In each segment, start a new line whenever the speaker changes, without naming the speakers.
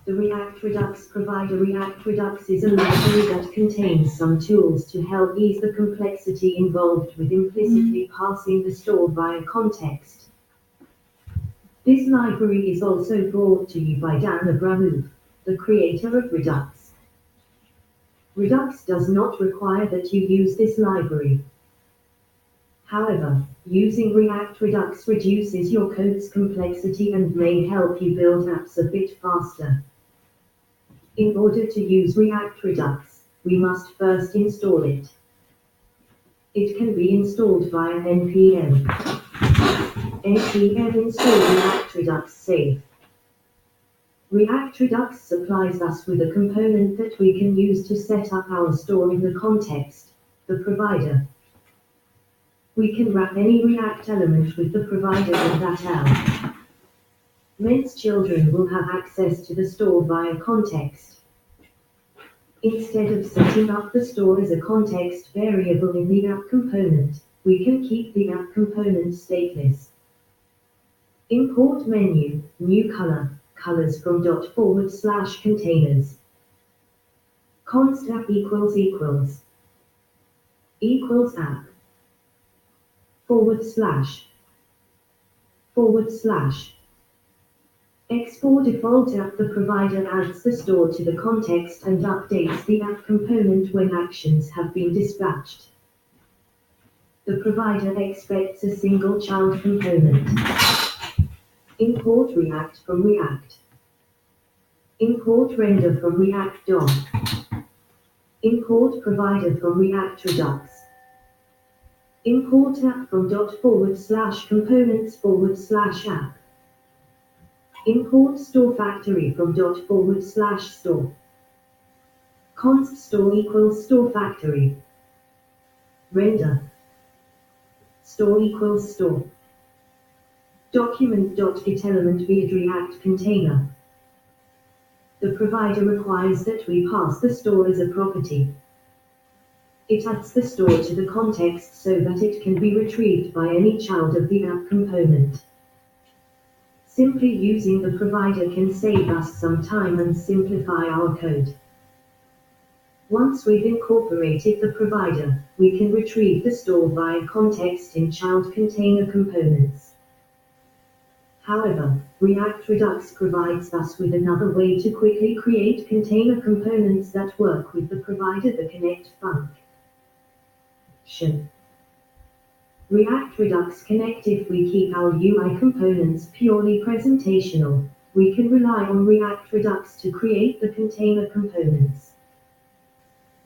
The React Redux provider. React Redux is a library that contains some tools to help ease the complexity involved with implicitly passing the store via context. This library is also brought to you by Dan Abramov, the creator of Redux. Redux does not require that you use this library. However, using React Redux reduces your code's complexity and may help you build apps a bit faster. In order to use React Redux, we must first install it. It can be installed via npm. npm install React Redux safe. React Redux supplies us with a component that we can use to set up our store in the context, the provider. We can wrap any React element with the provider in that L. Means children will have access to the store via context. Instead of setting up the store as a context variable in the app component, we can keep the app component stateless. Import menu, new color, colors from /containers. Const app equals app // Export default app. The provider adds the store to the context and updates the app component when actions have been dispatched. The provider expects a single child component. Import React from React. Import render from React DOM. Import provider from React Redux. Import app from ./components/app. Import store factory from ./store. Const store equals store factory. Render. Store equals store. Document.getElement via React container. The provider requires that we pass the store as a property. It adds the store to the context so that it can be retrieved by any child of the app component. Simply using the provider can save us some time and simplify our code. Once we've incorporated the provider, we can retrieve the store via context in child container components. However, React Redux provides us with another way to quickly create container components that work with the provider, the connect function. React Redux Connect. If we keep our UI components purely presentational, we can rely on React Redux to create the container components.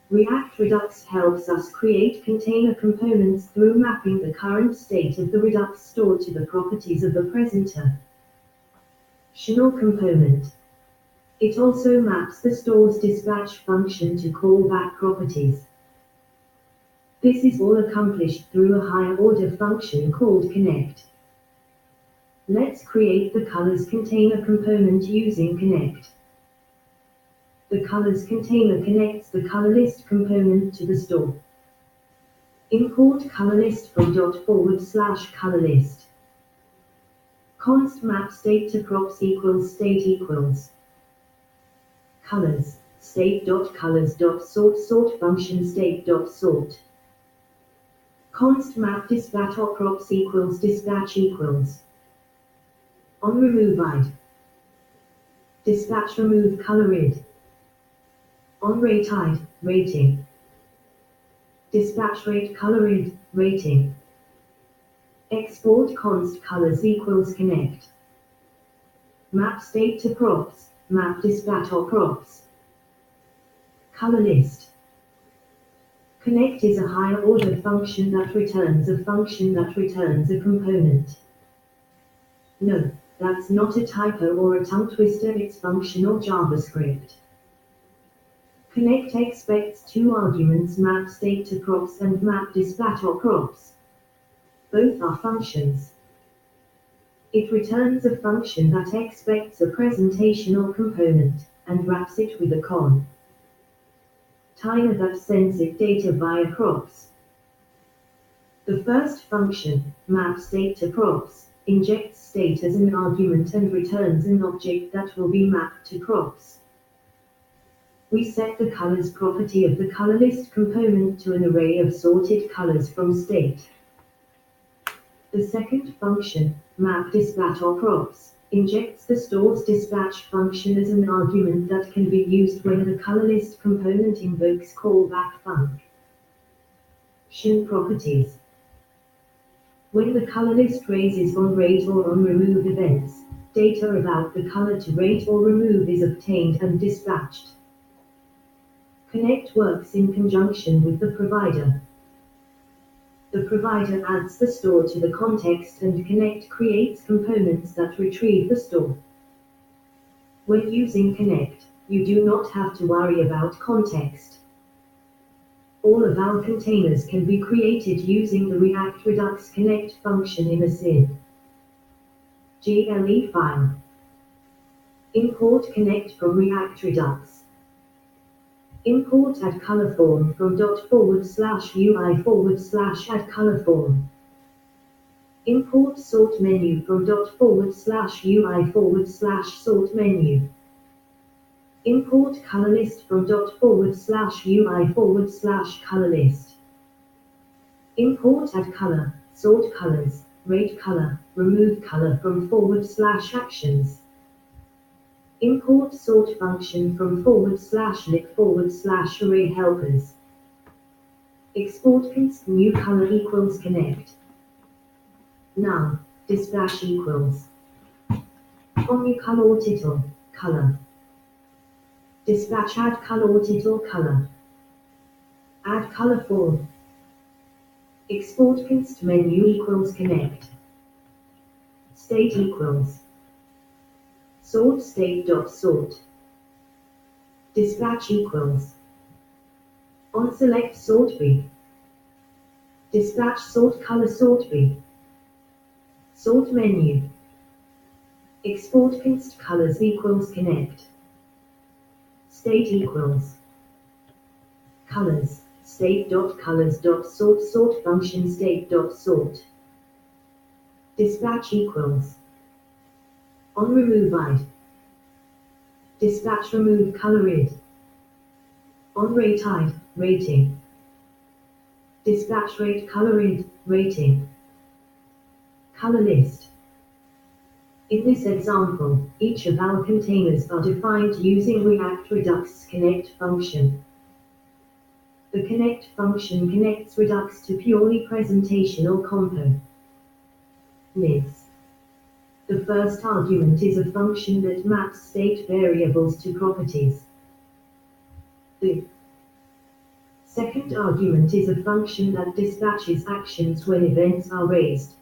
React Redux helps us create container components through mapping the current state of the Redux store to the properties of the presentational component. It also maps the store's dispatch function to callback properties. This is all accomplished through a higher order function called connect. Let's create the colors container component using connect. The colors container connects the color list component to the store. Import color list from ./colorlist. Const map state to props equals state equals colors state.colors.sort function state.sort. Const map dispatch props equals dispatch equals on remove id. Dispatch remove color id. On rate id, rating. Dispatch rate color id, rating. Export const colors equals connect. Map state to props, map dispatch props. Color list. Connect is a higher order function that returns a component. No, that's not a typo or a tongue twister, it's functional JavaScript. Connect expects two arguments, map state to props and map dispatch props. Both are functions. It returns a function that expects a presentational component, and wraps it with a container that sends it data via props. The first function, map state to props, injects state as an argument and returns an object that will be mapped to props. We set the colors property of the color list component to an array of sorted colors from state. The second function, map_dispatch_props, injects the store's dispatch function as an argument that can be used when the color list component invokes callback function properties. When the color list raises on rate or on remove events, data about the color to rate or remove is obtained and dispatched. Connect works in conjunction with the provider. The provider adds the store to the context and Connect creates components that retrieve the store. When using Connect, you do not have to worry about context. All of our containers can be created using the React Redux Connect function in a SIN.gle file. Import Connect from React Redux. Import add color form from ./UI/add color form. Import sort menu from ./UI/sort menu. Import color list from ./UI/color list. Import add color, sort colors, rate color, remove color from /actions. Import sort function from /lib/array helpers. Export const new color equals connect. Now, dispatch equals new color title, color. Dispatch add color title color. Add color form. Export const menu equals connect. State equals sort state.sort. Dispatch equals on select sort B. Dispatch sort color sort B. Sort menu. Export const colors equals connect. State equals colors state.colors.sort sort function state.sort. Dispatch equals on remove id. Dispatch remove color id. On rate id, rating. Dispatch rate color id, rating. Color list. In this example, each of our containers are defined using React Redux Connect function. The Connect function connects Redux to purely presentational components. The first argument is a function that maps state variables to properties. The second argument is a function that dispatches actions when events are raised.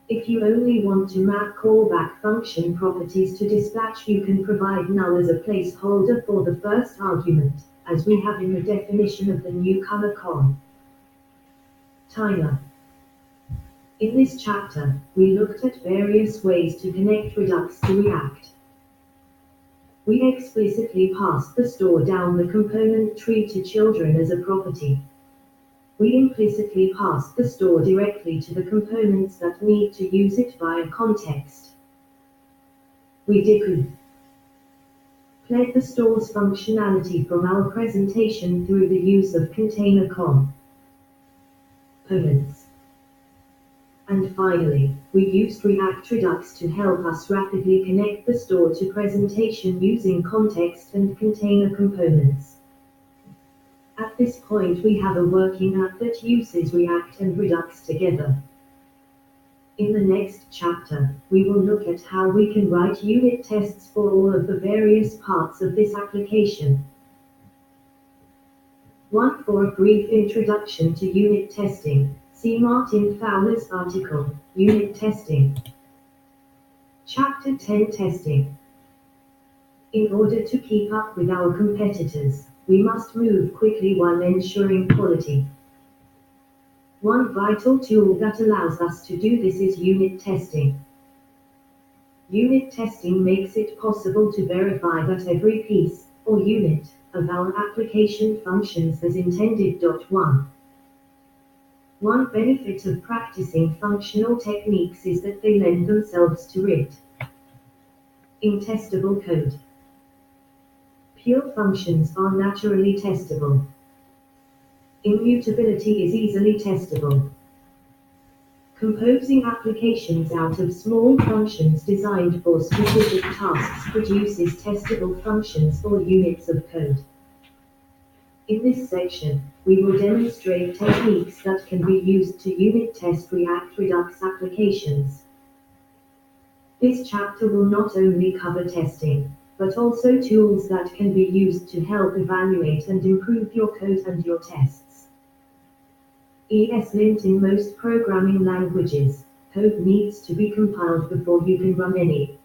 If you only want to map callback function properties to dispatch, you can provide null as a placeholder for the first argument, as we have in the definition of the new color container. In this chapter, we looked at various ways to connect Redux to React. We explicitly passed the store down the component tree to children as a property. We implicitly passed the store directly to the components that need to use it via context. We declared the store's functionality from our presentation through the use of container components. And finally, we used React Redux to help us rapidly connect the store to presentation using context and container components. At this point, we have a working app that uses React and Redux together. In the next chapter, we will look at how we can write unit tests for all of the various parts of this application. 1. For a brief introduction to unit testing, see Martin Fowler's article, Unit Testing. Chapter 10 Testing. In order to keep up with our competitors, we must move quickly while ensuring quality. One vital tool that allows us to do this is unit testing. Unit testing makes it possible to verify that every piece, or unit, of our application functions as intended. 1. One benefit of practicing functional techniques is that they lend themselves to it. Intestable code. Pure functions are naturally testable. Immutability is easily testable. Composing applications out of small functions designed for specific tasks produces testable functions or units of code. In this section, we will demonstrate techniques that can be used to unit test React Redux applications. This chapter will not only cover testing, but also tools that can be used to help evaluate and improve your code and your tests. ESLint. In most programming languages, code needs to be compiled before you can run anything.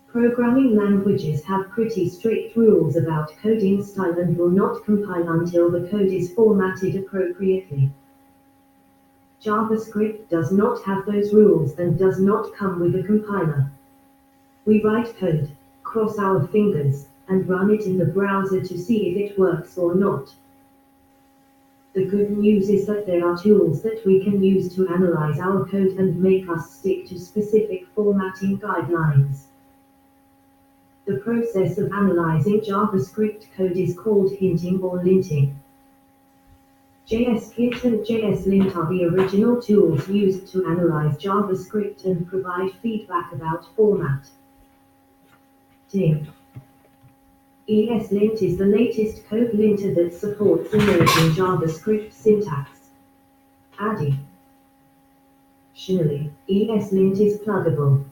Programming languages have pretty strict rules about coding style and will not compile until the code is formatted appropriately. JavaScript does not have those rules and does not come with a compiler. We write code, cross our fingers, and run it in the browser to see if it works or not. The good news is that there are tools that we can use to analyze our code and make us stick to specific formatting guidelines. The process of analyzing JavaScript code is called hinting or linting. JSHint and JSLint are the original tools used to analyze JavaScript and provide feedback about format. ESLint is the latest code linter that supports emerging JavaScript syntax. Additionally, ESLint is pluggable.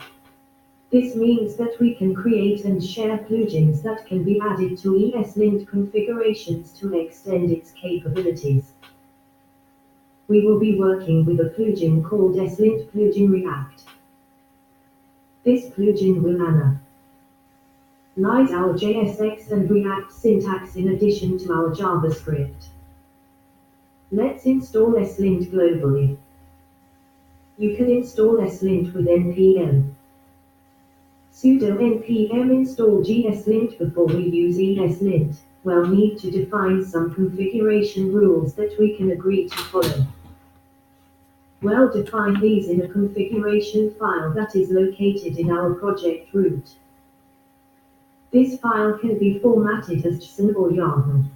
This means that we can create and share plugins that can be added to ESLint configurations to extend its capabilities. We will be working with a plugin called ESLint Plugin React. This plugin will analyze our JSX and React syntax in addition to our JavaScript. Let's install ESLint globally. You can install ESLint with npm sudo npm install GSLint before we use ESLint. We'll need to define some configuration rules that we can agree to follow. We'll define these in a configuration file that is located in our project root. This file can be formatted as JSON or YAML.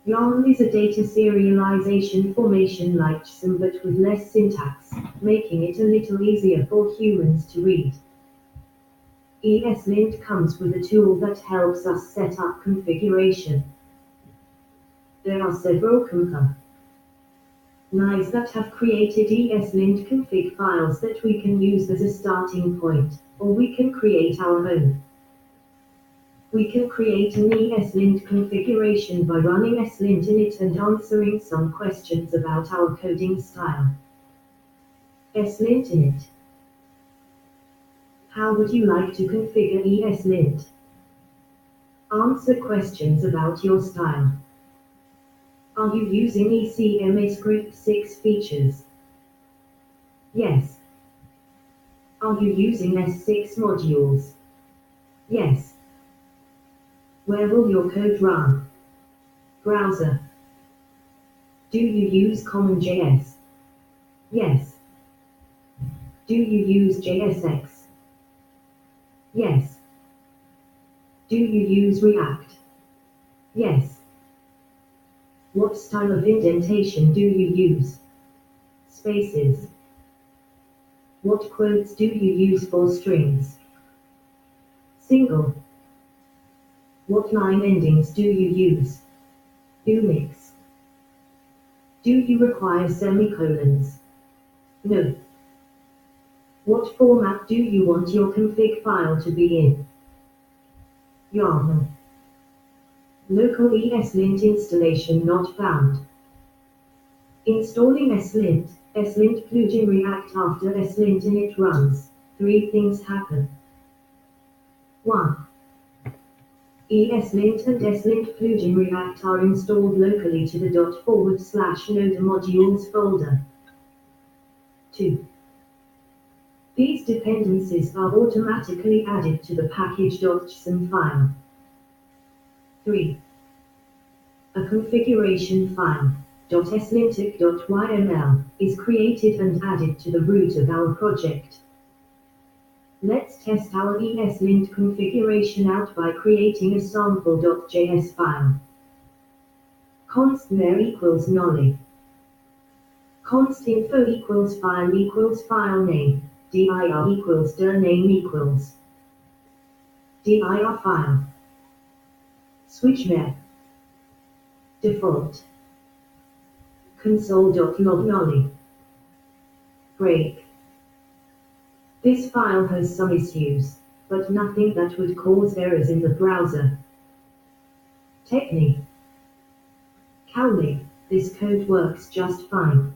YAML is a data serialization formation like JSON but with less syntax, making it a little easier for humans to read. ESLint comes with a tool that helps us set up configuration. There are several companies that have created ESLint config files that we can use as a starting point, or we can create our own. We can create an ESLint configuration by running ESLint init and answering some questions about our coding style. ESLint init. How would you like to configure ESLint? Answer questions about your style. Are you using ECMAScript 6 features? Yes. Are you using S6 modules? Yes. Where will your code run? Browser. Do you use CommonJS? Yes. Do you use JSX? Yes. Do you use React? Yes. What style of indentation do you use? Spaces. What quotes do you use for strings? Single. What line endings do you use? Unix. Do you require semicolons? No. What format do you want your config file to be in? YAML. Local ESLint installation not found. Installing ESLint plugin React. After ESLint init runs, 3 things happen. 1. ESLint and ESLint plugin React are installed locally to the /node modules folder. 2. These dependencies are automatically added to the package.json file. 3. A configuration file, .slint.yml, is created and added to the root of our project. Let's test our ESLint configuration out by creating a sample.js file. Const var equals nolly. Const info equals file name, dir equals dir name equals dir file. Switch var. Default. Console.log nolly. Break. This file has some issues, but nothing that would cause errors in the browser. Technique. Cowley, this code works just fine.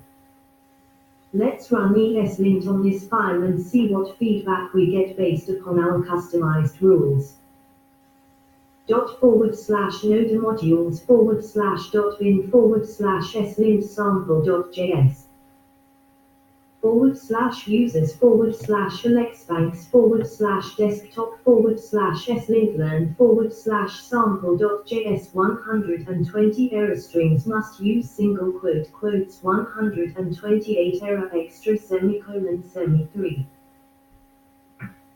Let's run ESLint on this file and see what feedback we get based upon our customized rules. /node modules /bin /slint sample.js /users /alexbanks /desktop /slintlearn /sample.js 120 error strings must use single quotes 128 error extra semicolon semi 3.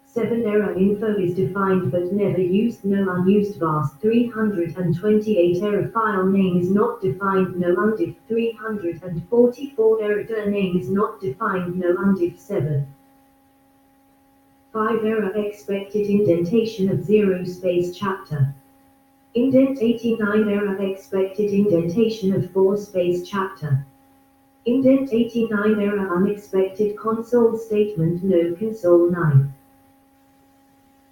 7 error info is defined but never used. No unused vast 328 error file name is not defined. No undiff 344 error dir name is not defined. No undiff 7. 5 error expected indentation of 0 space chapter. Indent 89 error expected indentation of 4 space chapter. Indent 89 error unexpected console statement no console 9.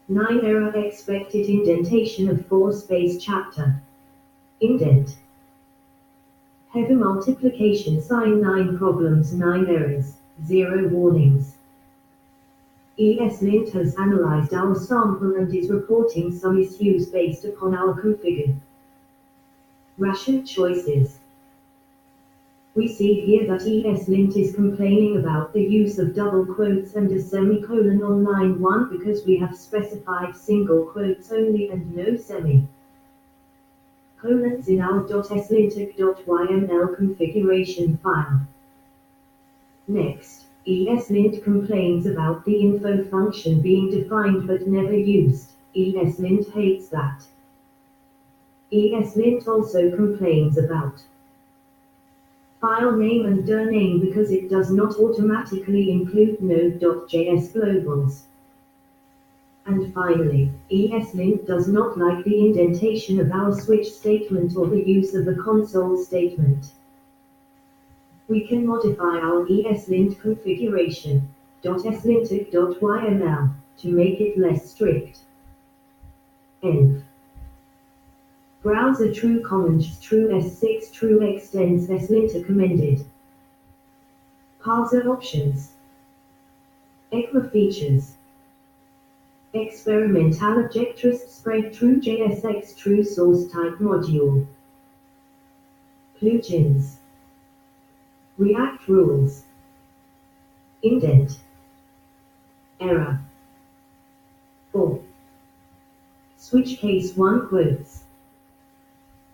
9 error expected indentation of 4 space chapter. Indent. Heavy multiplication sign 9 problems 9 errors, 0 warnings. ESLint has analyzed our sample and is reporting some issues based upon our configure. Ration choices. We see here that ESLint is complaining about the use of double quotes and a semicolon on line 1 because we have specified single quotes only and no semi colons in our .slint.yml configuration file. Next, ESLint complains about the info function being defined but never used. ESLint hates that. ESLint also complains about file name and dir name because it does not automatically include node.js globals. And finally, ESLint does not like the indentation of our switch statement or the use of the console statement. We can modify our ESLint configuration, .slint.yml, to make it less strict. Env. Browser true comments true S6 true extends slint commended. Parser options. ECMA features. Experimental objectress spread true JSX true source type module. Plugins. React rules. Indent. Error. 4. Switch case 1 quotes.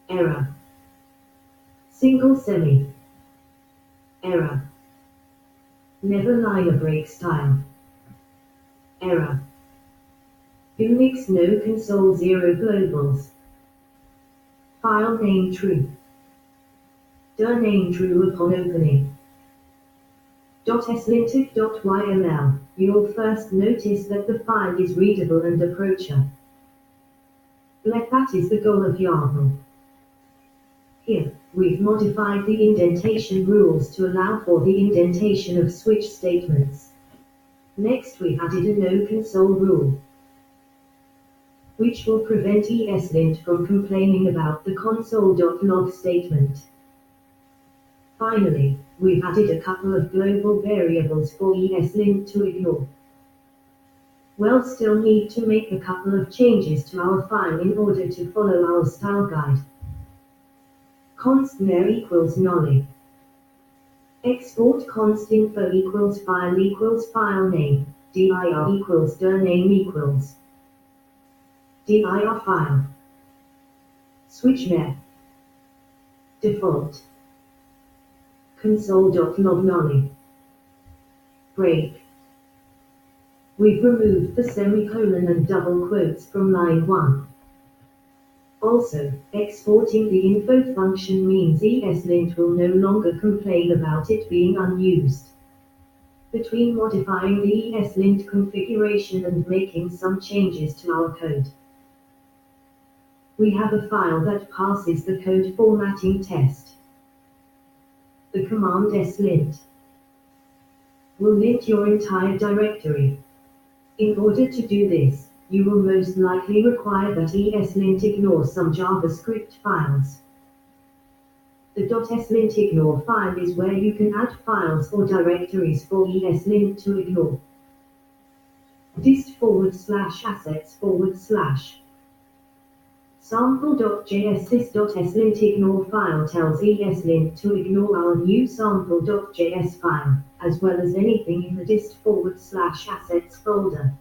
Error. Single semi. Error. Never liner break style. Error. Unix no console 0 globals. File name true. Dir name true upon opening. .slint.yml, you'll first notice that the file is readable and approacher. That is the goal of YAML. Here, we've modified the indentation rules to allow for the indentation of switch statements. Next we added a no console rule, which will prevent ESLint from complaining about the console.log statement. Finally, we've added a couple of global variables for ESLint to ignore. We'll still need to make a couple of changes to our file in order to follow our style guide. Const var equals nolly. Export const info equals file name, dir equals dir name equals dir file. Switch var. Default. Console.log nollie. Break. We've removed the semicolon and double quotes from line 1. Also, exporting the info function means ESLint will no longer complain about it being unused. Between modifying the ESLint configuration and making some changes to our code, we have a file that passes the code formatting test. The command slint will lint your entire directory. In order to do this, you will most likely require that ESLint ignore some JavaScript files. The .slint ignore file is where you can add files or directories for ESLint to ignore. dist/assets/ sample.js. This.slint ignore file tells ESLint to ignore our new sample.js file, as well as anything in the dist/assets folder.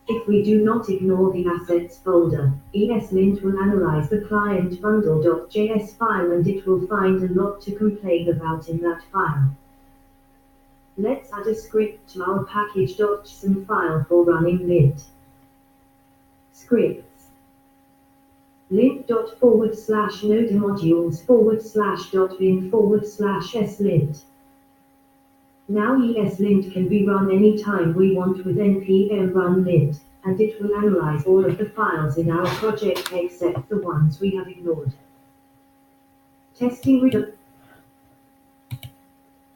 If we do not ignore the assets folder, ESLint will analyze the client bundle.js file and it will find a lot to complain about in that file. Let's add a script to our package.json file for running lint. Scripts. lint.node-modules/bin/slint. Now ESLint can be run anytime we want with npm run lint, and it will analyze all of the files in our project except the ones we have ignored. Testing